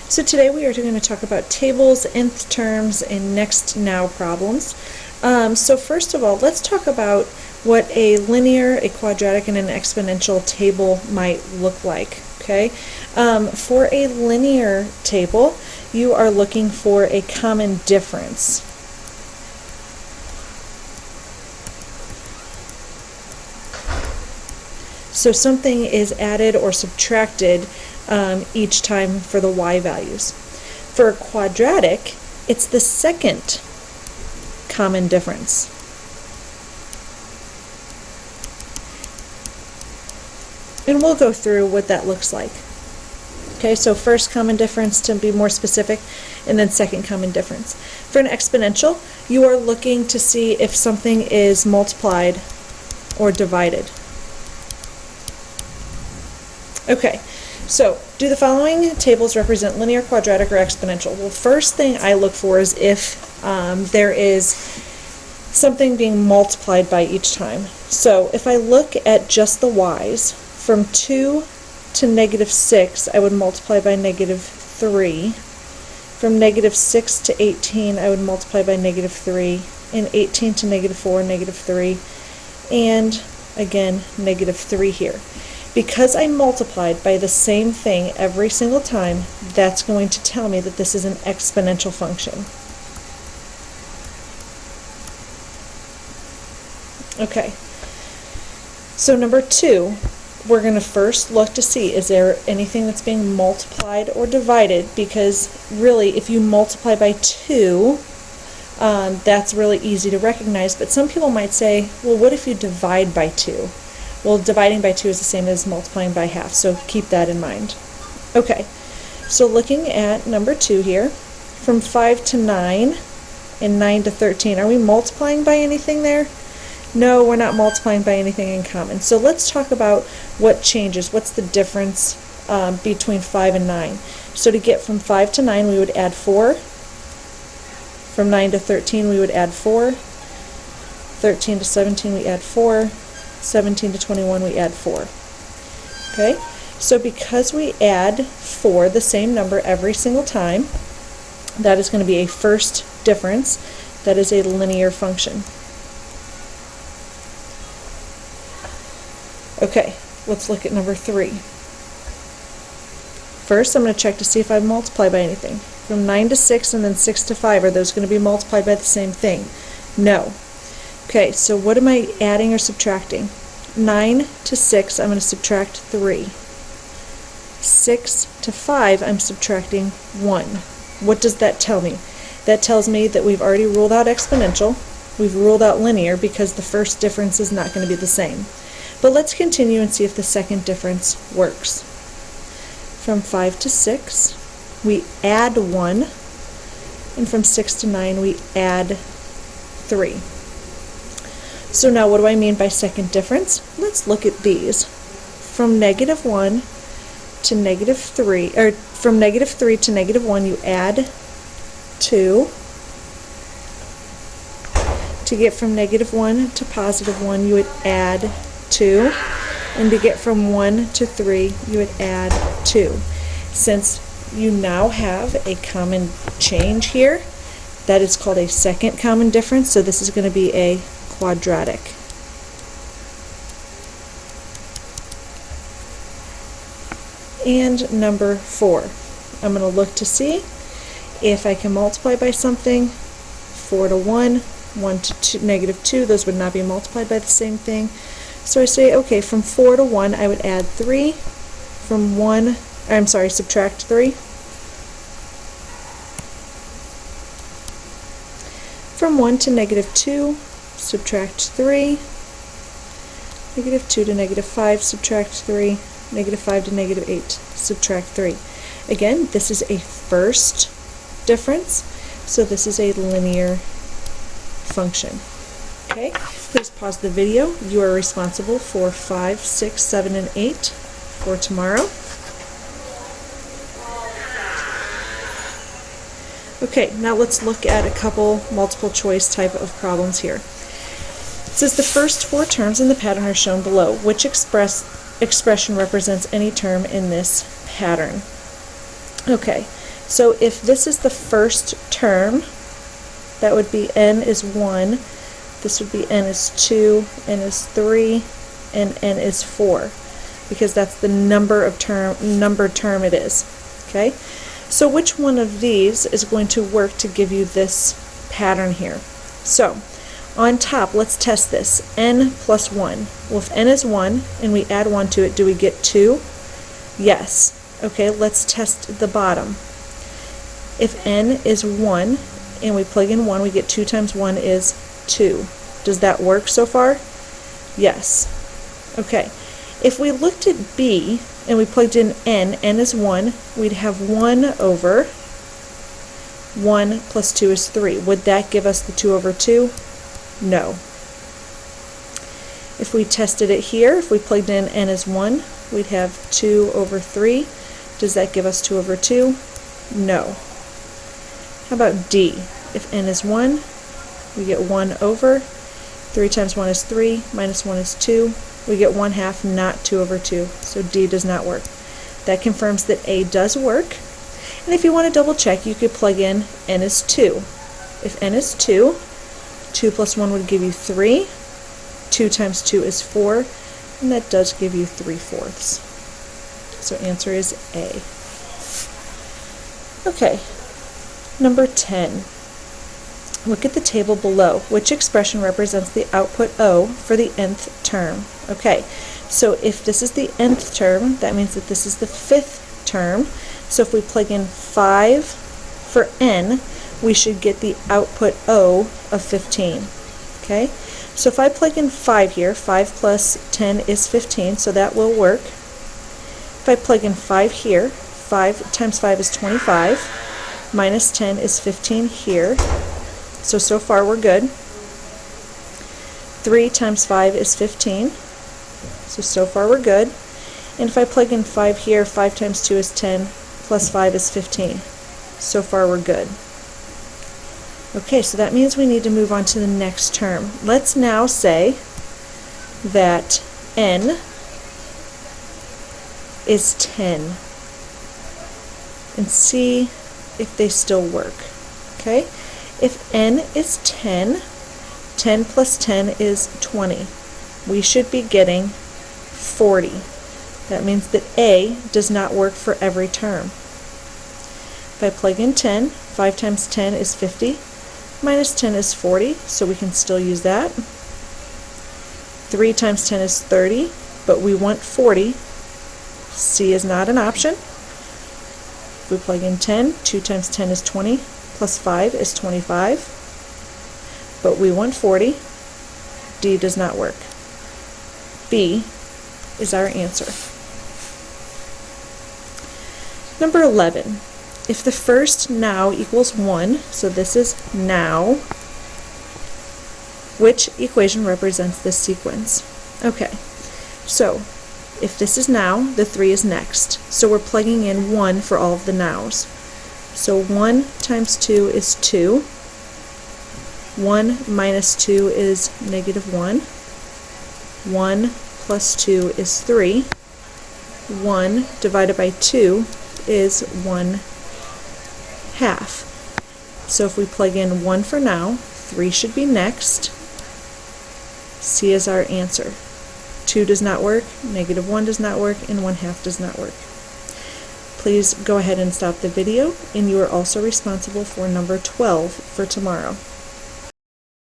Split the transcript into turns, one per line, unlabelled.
So today we are going to talk about tables, nth terms, and next now problems. So first of all, let's talk about what a linear, a quadratic, and an exponential table might look like. Okay, for a linear table, you are looking for a common difference. So something is added or subtracted each time for the y values. For a quadratic, it's the second common difference. And we'll go through what that looks like. Okay, so first common difference to be more specific, and then second common difference. For an exponential, you are looking to see if something is multiplied or divided. Okay, so do the following tables represent linear, quadratic, or exponential? Well, first thing I look for is if there is something being multiplied by each time. So if I look at just the y's, from 2 to -6, I would multiply by -3. From -6 to 18, I would multiply by -3. And 18 to -4, -3. And again, -3 here. Because I multiplied by the same thing every single time, that's going to tell me that this is an exponential function. Okay, so number 2, we're going to first look to see, is there anything that's being multiplied or divided? Because really, if you multiply by 2, that's really easy to recognize. But some people might say, well, what if you divide by 2? Well, dividing by 2 is the same as multiplying by half, so keep that in mind. Okay, so looking at number 2 here, from 5 to 9 and 9 to 13, are we multiplying by anything there? No, we're not multiplying by anything in common. So let's talk about what changes. What's the difference between 5 and 9? So to get from 5 to 9, we would add 4. From 9 to 13, we would add 4. 13 to 17, we add 4. 17 to 21, we add 4. Okay, so because we add 4, the same number every single time, that is going to be a first difference. That is a linear function. Okay, let's look at number 3. First, I'm going to check to see if I multiply by anything. From 9 to 6 and then 6 to 5, are those going to be multiplied by the same thing? No. Okay, so what am I adding or subtracting? 9 to 6, I'm going to subtract 3. 6 to 5, I'm subtracting 1. What does that tell me? That tells me that we've already ruled out exponential. We've ruled out linear because the first difference is not going to be the same. But let's continue and see if the second difference works. From 5 to 6, we add 1. And from 6 to 9, we add 3. So now what do I mean by second difference? Let's look at these. From -1 to -3, or from -3 to -1, you add 2. To get from -1 to +1, you would add 2. And to get from 1 to 3, you would add 2. Since you now have a common change here, that is called a second common difference, so this is going to be a quadratic. And number 4, I'm going to look to see if I can multiply by something. 4 to 1, 1 to -2, those would not be multiplied by the same thing. So I say, okay, from 4 to 1, I would add 3. From 1, subtract 3. From 1 to -2, subtract 3. -2 to -5, subtract 3. -5 to -8, subtract 3. Again, this is a first difference, so this is a linear function. Okay, please pause the video. You are responsible for 5, 6, 7, and 8 for tomorrow. Okay, now let's look at a couple multiple choice type of problems here. It says the first 4 terms in the pattern are shown below. Which expression represents any term in this pattern? Okay, So if this is the first term, that would be n is 1, this would be n is 2, n is 3, and n is 4, because that's the number term it is. Okay? So which one of these is going to work to give you this pattern here? So on top, let's test this. N plus 1. Well, if n is 1 and we add 1 to it, do we get 2? Yes. Okay, let's test the bottom. If n is 1 and we plug in 1, we get 2 times 1 is 2. Does that work so far? Yes. Okay. If we looked at B and we plugged in n is 1, we'd have 1 over 1 plus 2 is 3. Would that give us the 2 over 2? No. If we tested it here, if we plugged in n is 1, we'd have 2 over 3. Does that give us 2 over 2? No. How about D? If n is 1, we get 1 over. 3 times 1 is 3, minus 1 is 2. We get 1/2, not 2 over 2. So D does not work. That confirms that A does work. And if you want to double check, you could plug in n is 2. If n is 2, 2 plus 1 would give you 3. 2 times 2 is 4, and that does give you 3/4. So answer is A. Okay, number 10. Look at the table below. Which expression represents the output O for the nth term? Okay, so if this is the nth term, that means that this is the 5th term. So if we plug in 5 for n, we should get the output O of 15. Okay, so if I plug in 5 here, 5 plus 10 is 15, so that will work. If I plug in 5 here, 5 times 5 is 25, minus 10 is 15 here. So far we're good. 3 times 5 is 15. So far we're good. And if I plug in 5 here, 5 times 2 is 10, plus 5 is 15. So far we're good. Okay, so that means we need to move on to the next term. Let's now say that n is 10 and see if they still work. Okay? If n is 10, 10 plus 10 is 20. We should be getting 40. That means that A does not work for every term. If I plug in 10, 5 times 10 is 50, minus 10 is 40, so we can still use that. 3 times 10 is 30, but we want 40. C is not an option. If we plug in 10, 2 times 10 is 20, plus 5 is 25, but we want 40. D does not work. B is our answer. Number 11. If the first now equals 1, so this is now, which equation represents this sequence? Okay, so if this is now, the 3 is next. So we're plugging in 1 for all of the nows. So 1 times 2 is 2. 1 minus 2 is negative 1. 1 plus 2 is 3. 1 divided by 2 is 1/2. So if we plug in 1 for now, 3 should be next. C is our answer. 2 does not work, negative 1 does not work, and 1/2 does not work. Please go ahead and stop the video, and you are also responsible for number 12 for tomorrow.